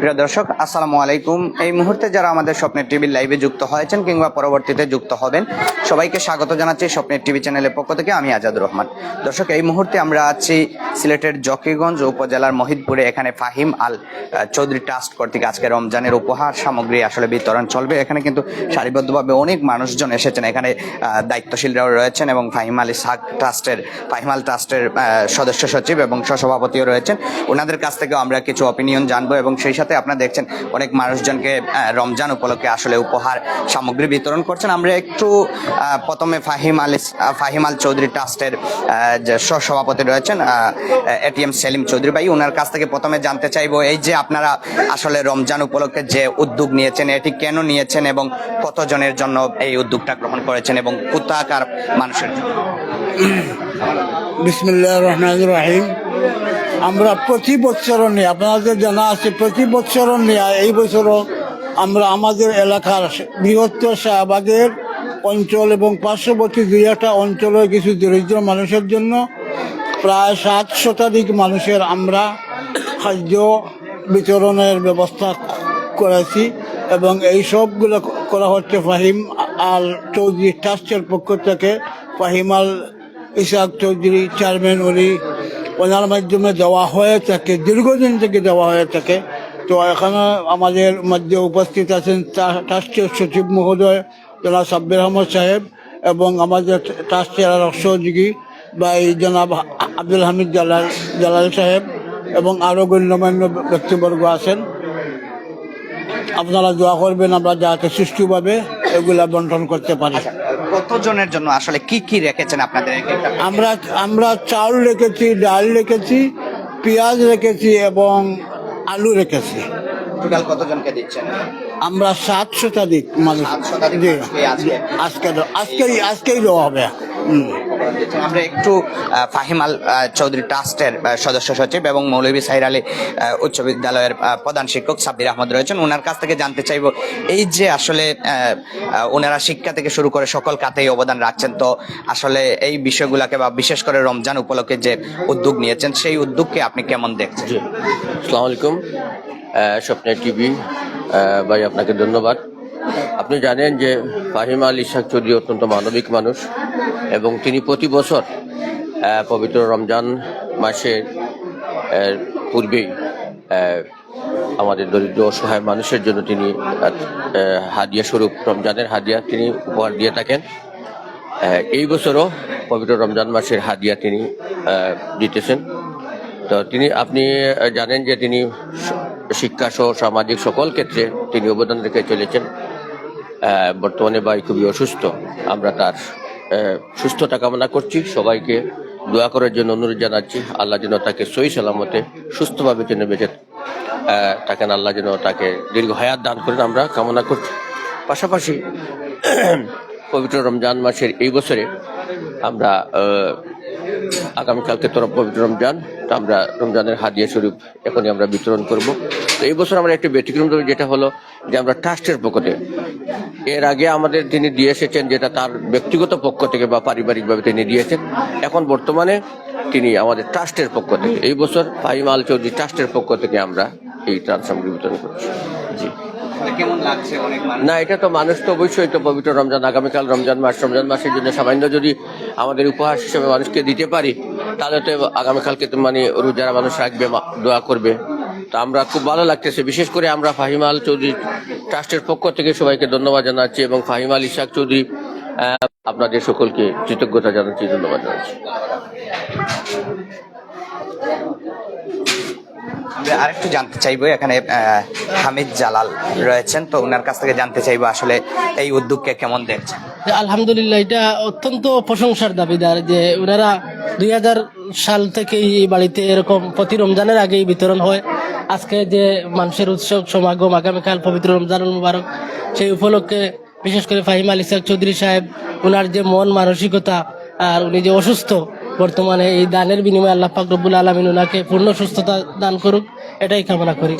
প্রিয় দর্শক, আসসালামু আলাইকুম। এই মুহূর্তে যারা আমাদের স্বপ্নের টিভির লাইভে যুক্ত হয়েছেন কিংবা পরবর্তীতে যুক্ত হবেন, সবাইকে স্বাগত জানাচ্ছি স্বপ্নের টিভি চ্যানেলের পক্ষ থেকে। আমি আজাদুর রহমান। দর্শক, এই মুহূর্তে আমরা আছি সিলেটের জকিগঞ্জ উপজেলার মহিদপুরে। এখানে ফাহিম আল চৌধুরী ট্রাস্ট কর্তৃক আজকে রমজানের উপহার সামগ্রী আসলে বিতরণ চলবে। এখানে কিন্তু সারিবদ্ধভাবে অনেক মানুষজন এসেছেন। এখানে দায়িত্বশীলরাও রয়েছেন এবং ফাহিম আল ট্রাস্টের সদস্য সচিব এবং সহসভাপতিও রয়েছেন। ওনাদের কাছ থেকেও আমরা কিছু অপিনিয়ন জানবো এবং সেই সাথে আপনারা দেখছেন অনেক মানুষজনকে রমজান উপলক্ষে আসলে উপহার সামগ্রী বিতরণ করছেন। আমরা একটু প্রথমে ফাহিম আল চৌধুরী ট্রাস্টের যে সহসভাপতি রয়েছেন এটিএম সেলিম চৌধুরী ভাই, ওনার কাছ থেকে প্রথমে জানতে চাইবো, এই যে আপনারা আসলে রমজান উপলক্ষে যে উদ্যোগ নিয়েছেন, এটি কেন নিয়েছেন এবং কতজনের জন্য এই উদ্যোগটা গ্রহণ করেছেন এবং কোথাকার মানুষের জন্য? বিসমিল্লাহির রহমানির রহিম। আমরা প্রতি বছর নিয়ে, আপনাদের জানা আছে, প্রতি বছর নিয়ে এই বছরও আমরা আমাদের এলাকার বৃহত্তর শাহবাগের অঞ্চল এবং পার্শ্ববর্তী দুই একটা অঞ্চলের কিছু দরিদ্র মানুষের জন্য প্রায় 7 শতাধিক মানুষের আমরা খাদ্য বিতরণের ব্যবস্থা করেছি এবং এই সবগুলো করা হচ্ছে ফাহিম আল চৌধুরী ট্রাস্টের পক্ষ থেকে। ফাহিম আল ইসাক চৌধুরী চেয়ারম্যান, ওনার মাধ্যমে দেওয়া হয়ে থাকে, দীর্ঘদিন থেকে দেওয়া হয়ে থাকে। তো এখানে আমাদের মধ্যে উপস্থিত আছেন ট্রাস্টের সচিব মহোদয় জনাব সাব্বির আহমদ সাহেব এবং আমাদের ট্রাস্টের সহযোগী বা এই জনাব আব্দুল হামিদ জালাল সাহেব এবং আরও গণ্যমান্য ব্যক্তিবর্গ আছেন। আপনারা দোয়া করবেন আমরা যাতে সুষ্ঠুভাবে এগুলা বন্টন করতে পারি। কতজনের জন্য আসলে কি কি রেখেছেন আপনাদের? আমরা চাউল রেখেছি, ডাল রেখেছি, পেঁয়াজ রেখেছি এবং আলু রেখেছি। টোটাল কতজনকে দিচ্ছেন? আমরা 7 শতাধিক মানুষ আজকেই দেওয়া হবে। আমরা একটু ফাহিম আল চৌধুরী ট্রাস্টের সদস্য সচিব এবং মৌলভী সাহির আলী উচ্চ বিদ্যালয়ের প্রধান শিক্ষক সাব্বির আহমদ রয়েছেন, ওনার কাছ থেকে জানতে চাইব, এই যে আসলে ওনারা শিক্ষা থেকে শুরু করে সকল খাতেই অবদান রাখছেন, তো আসলে এই বিষয়গুলোকে বা বিশেষ করে রমজান উপলক্ষে যে উদ্যোগ নিয়েছেন, সেই উদ্যোগকে আপনি কেমন দেখছেন? আসসালামু আলাইকুম। স্বপ্নের টিভি ভাই, আপনাকে ধন্যবাদ। আপনি জানেন যে ফাহিম আল ইসাক চৌধুরী অত্যন্ত মানবিক মানুষ এবং তিনি প্রতি বছর পবিত্র রমজান মাসের পূর্বেই আমাদের দরিদ্র অসহায় মানুষের জন্য তিনি হাদিয়া স্বরূপ রমজানের হাদিয়া তিনি উপহার দিয়ে থাকেন। এই বছরও পবিত্র রমজান মাসের হাদিয়া তিনি দিতেছেন। তো আপনি জানেন যে তিনি শিক্ষা সহ সামাজিক সকল ক্ষেত্রে তিনি অবদান রেখে চলেছেন। বর্তমানে ভাই খুবই অসুস্থ, আমরা তার সুস্থতা কামনা করছি। সবাইকে দোয়া করার জন্য অনুরোধ জানাচ্ছি, আল্লাহ যেন তাকে সহি সালামতে সুস্থভাবে যেন বেঁচে থাকেন, আল্লাহ যেন তাকে দীর্ঘ হায়াত দান করেন, আমরা কামনা করছি। পাশাপাশি পবিত্র রমজান মাসের এই বছরে আমরা আগামীকালকে পবিত্র রমজান, তো আমরা রমজানের হাদিয়া স্বরূপ এখনই আমরা বিতরণ করব। তো এই বছর আমরা একটি ব্যতিক্রম যেটা হলো যে আমরা ট্রাস্টের পক্ষ থেকে, এর আগে আমাদের তিনি দিয়ে এসেছেন যেটা তার ব্যক্তিগত পক্ষ থেকে বা পারিবারিকভাবে তিনি দিয়েছেন, এখন বর্তমানে তিনি আমাদের ট্রাস্টের পক্ষ থেকে এই বছর ফাহিম আল চৌধুরী ট্রাস্টের পক্ষ থেকে আমরা এই ত্রাণ সামগ্রী বিতরণ করছি। জি, কেমন লাগছে? না, এটা তো মানুষ তো অবশ্যই তো পবিত্র রমজান, আগামীকাল রমজান মাসের জন্য সামান্য যদি আমাদের উপহার হিসেবে মানুষকে দিতে পারি, তাহলে তো আগামীকালকে তো রোজারা মানুষ রাখবে, দোয়া করবে। তো আমরা খুব ভালো লাগতেছে। বিশেষ করে আমরা ফাহিম আল চৌধুরী ট্রাস্টের পক্ষ থেকে সবাইকে ধন্যবাদ জানাচ্ছি এবং ফাহিম আল ইসাক চৌধুরী আপনাদের সকলকে কৃতজ্ঞতা জানাচ্ছি, ধন্যবাদ জানাচ্ছি। আরেকটু জানতে চাইবো, এখানে হামিদ জালাল রয়েছেন, তো ওনার কাছ থেকে জানতে চাইবো আসলে এই উদ্যোগকে কেমন দেখছেন? আলহামদুলিল্লাহ, এটা অত্যন্ত প্রশংসার দাবিদার যে ওনারা 2000 সাল থেকে এই বাড়িতে এরকম প্রতি রমজানের আগেই বিতরণ হয়। আজকে যে মানুষের উৎসব সমাগম, আগামীকাল পবিত্র রমজানুল মুবারক, সেই উপলক্ষে বিশেষ করে ফাহিম আল ইসাক চৌধুরী সাহেব, ওনার যে মন মানসিকতা আর উনি যে অসুস্থ বর্তমানে, এই দানের বিনিময়ে আল্লাহ পাক রব্বুল আলামিন ওনাকে পূর্ণ সুস্থতা দান করুক, এটাই কামনা করি।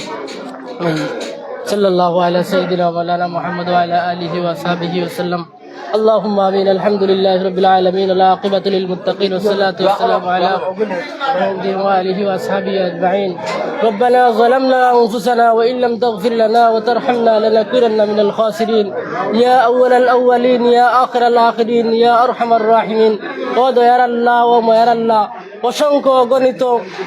সাল্লাল্লাহু আলা সাইয়্যিদিনা মাওলানা মুহাম্মদ ওয়া আলা আলিহি ওয়া সাহবিহি ওয়া সাল্লাম। اللهم آمين. الحمد لله رب العالمين، العاقبة للمتقين، والصلاة والسلام على محمد وآله وأصحابه أجمعين. ربنا ظلمنا أنفسنا وإن لم تغفر لنا وترحمنا لنكونن من الخاسرين. يا أول الأولين يا آخر الآخرين يا أرحم الراحمين. ও দয়ার আল্লাহ, ও মায়ার আল্লাহ, অসংখ্য অগণিত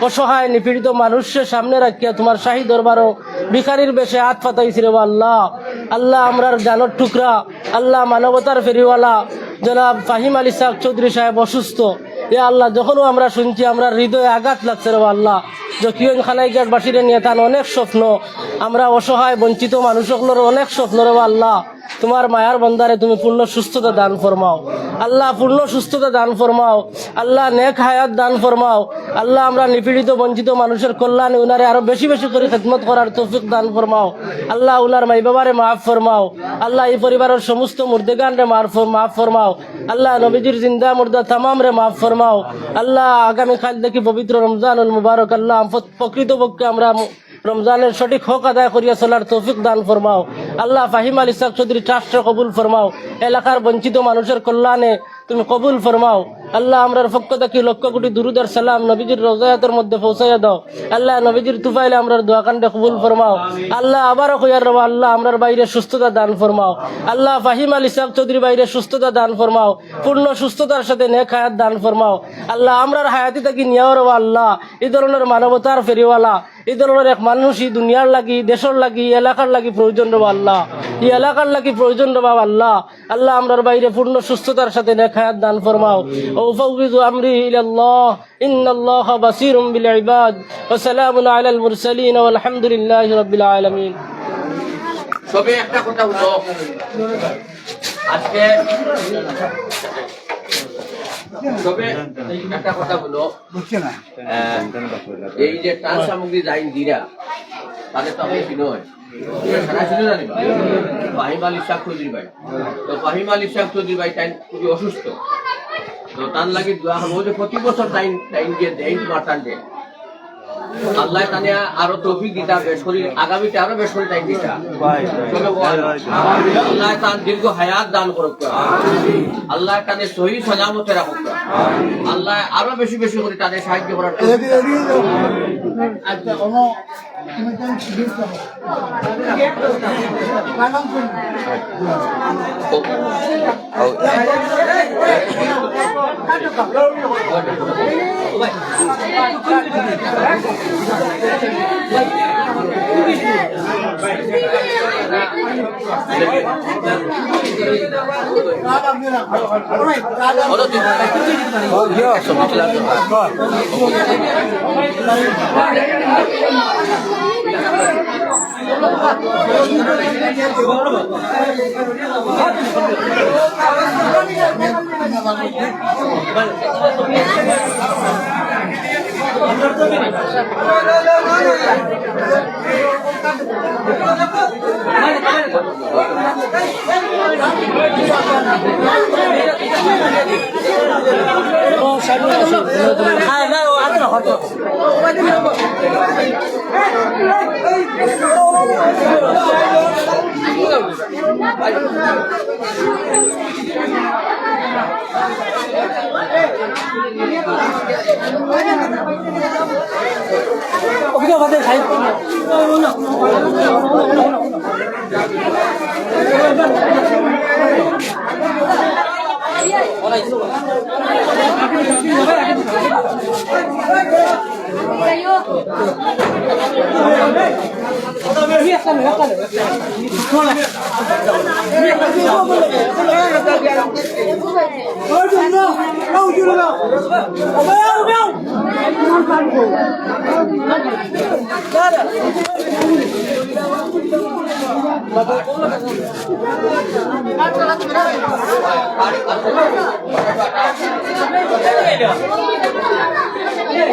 অসহায় নিপীড়িত মানুষের সামনে রাখিয়া তোমার শাহী দরবারও ভিখারির বেশে হাত পাতাইছিল আল্লাহ। আল্লাহ আমরার জানোর টুকরা, আল্লাহ মানবতার ফেরিওয়ালা জনাব ফাহিম আলী ইসহাক চৌধুরী সাহেব অসুস্থ। এ আল্লাহ, যখনও আমরা শুনছি আমরা হৃদয়ে আঘাত লাগছে রে আল্লাহ। জকিয়ন খানাইঘাট বাসীরে নিয়ে তার অনেক স্বপ্ন, আমরা অসহায় বঞ্চিত মানুষগুলোর অনেক স্বপ্ন রে আল্লাহ। তোমার মায়ার বন্দারে তুমি পূর্ণ সুস্থতা দান ফরমাও আল্লাহ, পূর্ণ সুস্থতা দান ফরমাও আল্লাহ, নেক হায়াত দান ফরমাও আল্লাহ। আমরা নিপীড়িত বঞ্চিত মানুষের কল্যাণে উনারে আরো বেশি বেশি করে খেদমত করার তৌফিক দান ফরমাও আল্লাহ। উনার মাই বাবারে মাফ ফরমাও আল্লাহ। এই পরিবারের সমস্ত মুর্দেগান রে মাফ ফরমাও আল্লাহ। নবীজির জিন্দা মুর্দা তামাম রে মাফ ফরমাও আল্লাহ। আগামীকাল দেখি পবিত্র রমজানুল মুবারক আল্লাহ, প্রকৃতপক্ষে আমরা রমজানের সঠিক হক আদায় করিয়া চলার তৌফিক দান ফরমাও আল্লাহ। ফাহিম আলী ইসহাক চৌধুরী ট্রাস্টে কবুল ফরমাও, এলাকার বঞ্চিত মানুষের কল্যাণে তুমি কবুল ফরমাও আল্লাহ। আমরার পক্ষ থেকে লক্ষ কোটি দুরুদের সালাম নবীজির রওজায়াতের মধ্যে পৌঁছাইয়া দাও আল্লাহ। নবীজির তুফাইলে আমরার দোয়া কাণ্ডে কবুল ফরমাও আল্লাহ। আবারও কইয়ার রবা আল্লাহ, আমরার বাইরে সুস্থতা দান ফরমাও আল্লাহ। ফাহিম আলী ইসহাক চৌধুরী বাইরে সুস্থতা দান ফরমাও, পূর্ণ সুস্থতার সাথে নেক হায়াত দান ফরমাও আল্লাহ। আমরার হায়াতি থাকি নিয়াও রবা আল্লাহ। এই ধরনের মানবতার ফেরিওয়ালা, এই ধরনের এক মানুষই দুনিয়ার লাগি, দেশের লাগি, এলাকার লাগি প্রয়োজন রবা আল্লাহ। এই এলাকার লাগি প্রয়োজন রবা আল্লাহ। আল্লাহ আমরার বাইরে পূর্ণ সুস্থতার সাথে নেক হায়াত দান ফরমাও। وأفوض أمري إلى الله إن الله بصير بالعباد وسلام على المرسلين والحمد لله رب العالمين. সবে একটা কথা হলো, আজকে তবে একটা কথা হলো, এই যে টান সামগ্রী যাই দিরা তাহলে তো আমি নয় সারা ছিল জানি ফাহিম আলী ইসহাক চৌধুরী ভাই। তো ফাহিম আলী ইসহাক চৌধুরী ভাই টাইম খুবই অসুস্থ, তো তার লাগে দোয়া হবো যে প্রতি বছর টাইম দিয়ে দেয় তোমার টান দেয় আল্লাহ তানে আরো তৌফিক দিতা, বেশরি আগামীতে আরো বেশরি টাইম দিতা আল্লাহ। তার দীর্ঘ হায়াত দান করুক আল্লাহ, তাদের সহি সলামতে রাখুক আল্লাহ। আরো বেশি বেশি করে তাদের সাহায্য করার Hey!